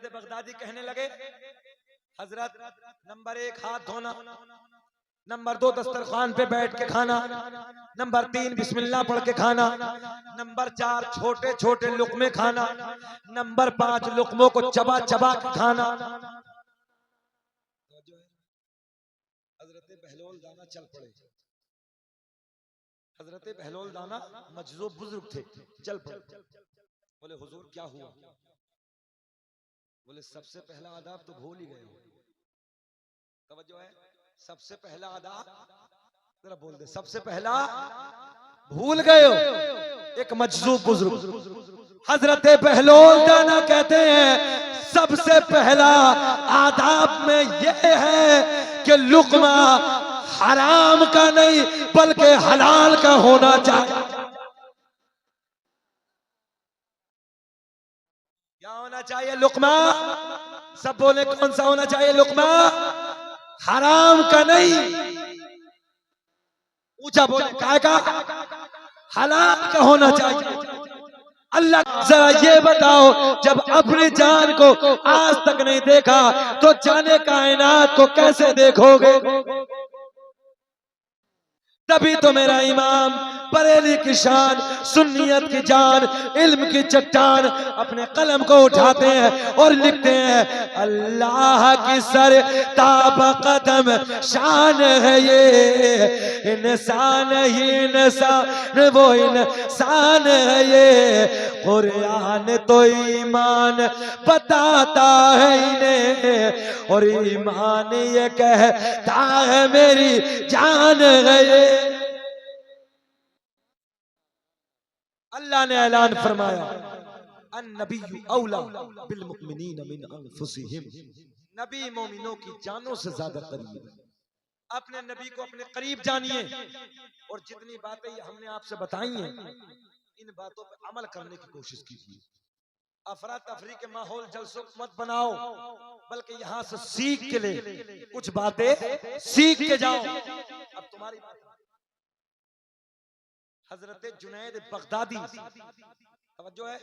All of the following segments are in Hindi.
जुनैद बगदादी कहने लगे, हजरत नंबर 1 हाथ धोना, नंबर 2 दस्तरखान पे बैठ के खाना, नंबर 3 बिस्मिल्लाह पढ़ के खाना, नंबर 4 छोटे छोटे लुकमे खाना, नंबर 5 लुकमों को चबा चबा के खाना। हजरत बहलोल दाना चल पड़े। हजरत बहलोल दाना मजजूब बुजुर्ग थे, चल पड़े। बोले हुजूर क्या हुआ? बोले सबसे पहला आदाब तो भूल ही गए हो। तवज्जो है, सबसे पहला आदाब जरा बोल दे, सबसे पहला भूल गए हो। एक मजजूब बुजुर्ग हजरत बहलोल दाना कहते हैं सबसे पहला आदाब में यह है कि लुकमा हराम का नहीं बल्कि हलाल का होना चाहिए। क्या होना चाहिए? लुकमा। सब बोले कौन सा होना चाहिए? लुकमा हराम का नहीं, ऊंचा बोले काय का? हलाल का होना चाहिए। अल्लाह जरा ये बताओ, जब अपनी जान को आज तक नहीं देखा तो जाने कायनात को कैसे देखोगे? तभी तो मेरा इमाम बरेली की शान, सुन्नियत की जान, इल्म की चट्टान अपने कलम को उठाते हैं और लिखते हैं, अल्लाह की सर ताब कदम शान है ये, इंसान ही इंसान वो इंसान है ये, कुरान तो ईमान बताता है इन्हें और ईमान ये कहता है मेरी जान है ये। अल्लाह ने ऐलान फरमाया, अन्नबिय्यु औला बिल मुमिनीन मिन अनफुसिहिम, नबी मोमिनों की जानों से ज्यादा करीब है। अपने नबी को अपने करीब जानिए और जितनी बातें हमने आपसे बताई हैं इन बातों पर अमल करने की कोशिश कीजिए। अफरा तफरी के माहौल जलसों मत बनाओ, बल्कि यहाँ से सीख के ले कुछ बातें सीख के जाओ। अब तुम्हारी बात, हजरत जुनैद बगदादी, तवज्जो है,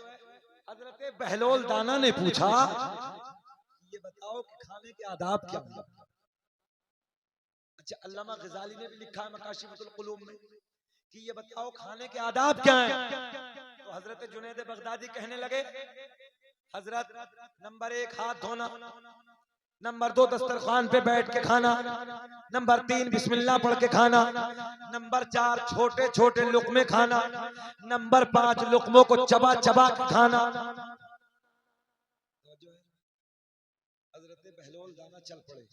हजरत बहलोल दाना ने पूछा, ये बताओ कि खाने के आदाब क्या है? अच्छा, अल्लामा ग़ज़ाली ने भी लिखा है मकाशिफुल क़ुलूब में कि ये बताओ खाने के आदाब क्या हैं? तो हजरत जुनैद बगदादी कहने लगे, हजरत नंबर 1 हाथ धोना, नंबर 2 दस्तरखान पे बैठ के खाना, नंबर 3 बिस्मिल्लाह पढ़ के खाना, नंबर 4 छोटे छोटे लुकमे खाना, नंबर 5 लुकमों को चबा चबा के खाना। हजरत बहलोल दाना चल पड़े।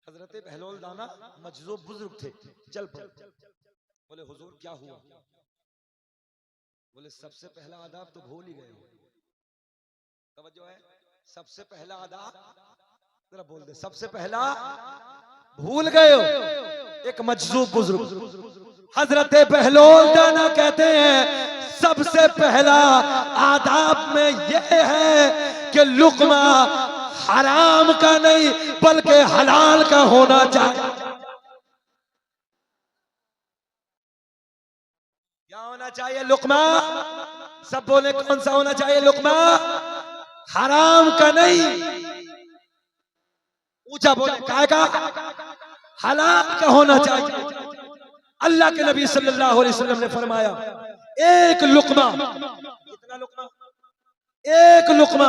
हजरत बहलोल दाना मजजूब बुजुर्ग थे, चल पड़े। बोले हुजूर क्या हुआ? बोले सबसे पहला आदाब तो भूल ही गए हो। तवज्जो है, सबसे पहला आदाब जरा बोल दे, सबसे पहला भूल गए हो। एक मजजूब बुजुर्ग हजरत बहलोल दाना कहते हैं सबसे पहला आदाब में यह है कि लुकमा हराम का नहीं बल्कि हलाल का होना चाहिए। क्या होना चाहिए? लुकमा। सब बोले कौन सा होना चाहिए? लुकमा हराम का नहीं, ऊंचा बोले काय का? हलाल का होना चाहिए। अल्लाह के नबी सल्लल्लाहु अलैहि वसल्लम ने फरमाया, एक लुकमा, कितना लुकमा? एक लुकमा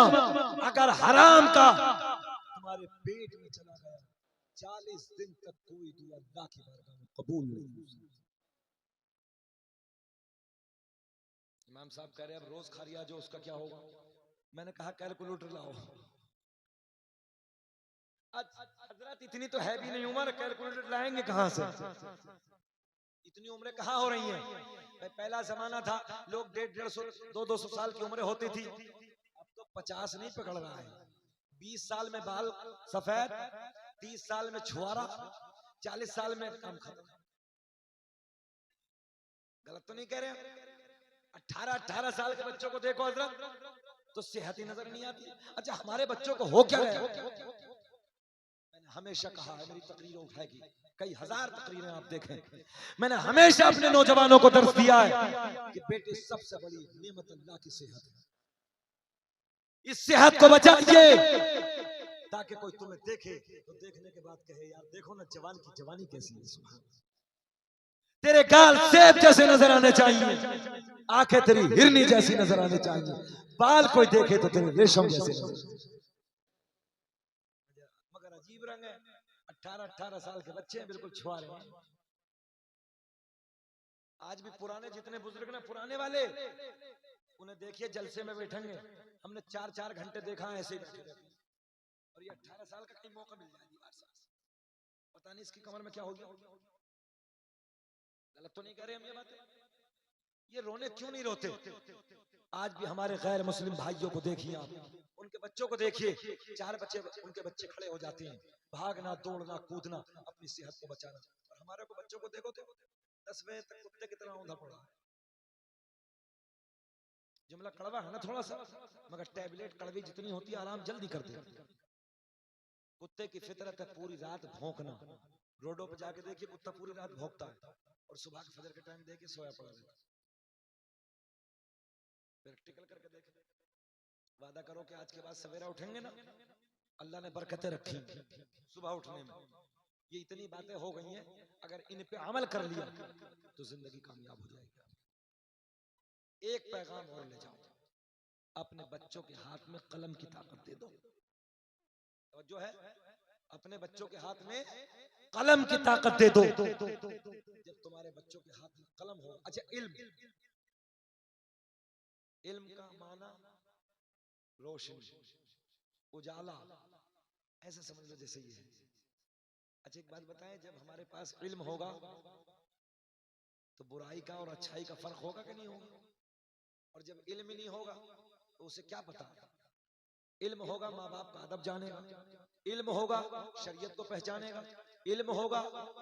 अगर हराम का तुम्हारे पेट में चला गया 40 दिन तक कोई दुआ अल्लाह की बारगाह में कबूल नहीं। इमाम साहब कह रहे अब रोज खा लिया जो उसका क्या होगा? मैंने कहा कैलकुलेटर लाओ। हजरत इतनी तो है भी नहीं उम्र, कैलकुलेटर लाएंगे कहां से? इतनी उम्रें कहां हो रही हैं? पहला जमाना था लोग 150, 200 साल की उम्रें होती थी, अब तो 50 नहीं पकड़ रहा है। 20 साल में बाल सफेद, 30 साल में छुआरा, 40 साल में काम खत्म। गलत तो नहीं कह रहे? 18 साल के बच्चों को देखो हजरत, तो सेहत ही नजर नहीं आती। अच्छा, हमारे बच्चों को हो क्या गया? मैंने हमेशा कहा है, मेरी तकरीरें उठाएगी, कई हजार तकरीरें आप देखें, मैंने हमेशा अपने नौजवानों को दर्श दिया है कि बेटे सबसे बड़ी नेमत अल्लाह की सेहत है। इस सेहत को बचाइए ताकि कोई तुम्हें देखे तो देखने के बाद कहे यार देखो ना जवान की जवानी कैसी है। सुभान। तेरे गाल सेब जैसे नजर आने चाहिए, आंखें तेरी हिरनी जैसी नजर आने चाहिए, बाल कोई देखे तो तेरे रेशम जैसे नजर। मगर अजीब रंग है, 18-18 साल के बच्चे हैं, बिल्कुल छुआरे हैं। आज भी पुराने जितने बुजुर्ग ना पुराने वाले, उन्हें देखिए जलसे में बैठेंगे, हमने 4-4 घंटे देखा है ऐसे, और ये 18 साल का कहीं मौका मिल जाए दीवार से, पता नहीं इसकी कमर में क्या हो गया। गलत तो नहीं कह रहे हम ये बातें? ये रोने क्यों नहीं रोते? आज भी हमारे गैर मुस्लिम भाइयों को देखिए आप, उनके बच्चों को देखिए, 4 बच्चे उनके बच्चे खड़े हो जाते हैं, भागना दौड़ना कूदना अपनी सेहत को बचाना, और हमारे को बच्चों को देखो तो 10 बजे तक कुत्ते कितना औंधा पड़ा है। जुमला कड़वा है ना थोड़ा सा, मगर टैबलेट कड़वी जितनी होती है आराम जल्दी करते हैं। कुत्ते की फितरत है पूरी रात भौंकना, रोडों पे जाके देखिए कुत्ता पूरी रात भौंकता है, और सुबह के फजर के टाइम देखिए सोया पड़ा रहता है। प्रैक्टिकल करके देखें, वादा करो कि आज के बाद सवेरा उठेंगे ना, अल्लाह ने बरकतें रखी सुबह उठने में। ये इतनी बातें हो गई हैं, अगर इन पे अमल कर लिया तो जिंदगी कामयाब हो जाएगी। एक पैगाम और ले जाओ, अपने बच्चों के हाथ में कलम की ताकत दे दो। जो है अपने बच्चों के हाथ में कलम की ताकत दे दो। जब तुम्हारे बच्चों के हाथ में कलम हो, अच्छा इल्म, इल्म का माना रोशनी, उजाला, ऐसे समझ लो जैसे ये है। अच्छा एक बात बताएं, जब हमारे पास इल्म होगा तो बुराई का और अच्छाई का फर्क होगा कि नहीं होगा? और जब इल्म ही नहीं होगा तो उसे क्या पता? इल्म होगा माँ बाप का अदब जानेगा, इल्म होगा शरीयत को पहचानेगा, इल्म होगा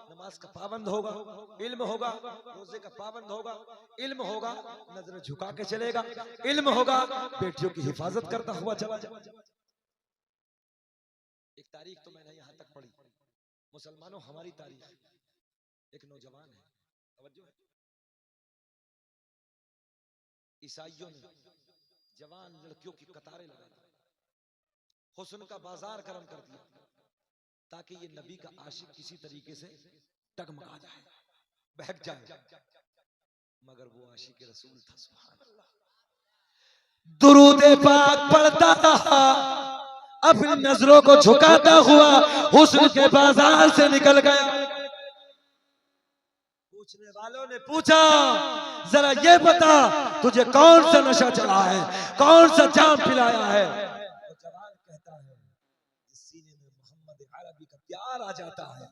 नमाज का पाबंद होगा, इल्म होगा रोजे का पाबंद होगा, इल्म होगा नजर झुका के चलेगा, इल्म होगा बेटियों की हिफाजत करता हुआ चला जाए। एक तारीख तो मैंने यहां तक पढ़ी, मुसलमानों हमारी तारीख, एक नौजवान है, तवज्जो है, ईसाइयों ने जवान लड़कियों की कतारें लगा दी, हुस्न का बाजार गर्म कर दिया ताकि ये नबी का आशिक किसी तरीके से टगमगा जाए, बहक जाए, मगर वो आशिक रसूल था। सुभान अल्लाह, दुरूद पाक पढ़ता रहा, अपनी नजरों को झुकाता हुआ हुस्न के बाजार से निकल गया। पूछने वालों ने पूछा, जरा ये बता तुझे कौन सा नशा चढ़ा है, कौन सा जाम पिलाया है? तो जवान कहता है, जिस सीने में मोहम्मद अरबी का प्यार आ जाता है,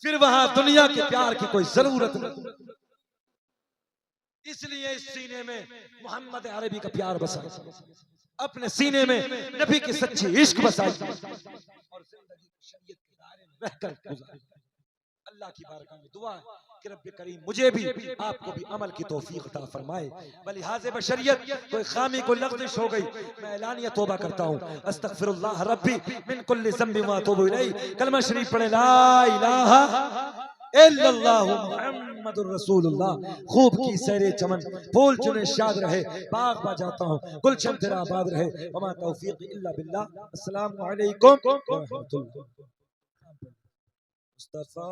फिर वहां दुनिया के प्यार की कोई जरूरत नहीं। इसलिए इस सीने में मोहम्मद अरबी का प्यार बसा, अपने सीने में नबी की सच्ची इश्क बसाई, और जिंदगी शरीयत के दायरे में रहकर गुजारी। अल्लाह की बारगाह में दुआ है कि रब्बे करीम मुझे भी आपको भी अमल की तौफीक अता फरमाए। बलिहाज़े बशरियत कोई खामी कोई लग़्ज़िश हो गई, मैं ऐलानिया तौबा करता हूँ, अस्तग़फिरुल्लाह रब्बी मिन कुल्लि ज़ंबि व अतूबु इलैहि। कलमा शरीफ पढ़े, ला इलाहा इल्लल्लाहु मुहम्मदुर रसूलुल्लाह। खूब की सैरे चमन, फूल चुने शाद रहे, बाग बजाता हूँ, गुलशन तेरा आबाद रहे, वमा तौफीक इल्ला बिल्लाह। अस्सलामु अलैकुम व रहमतुल्लाह। मुस्तफा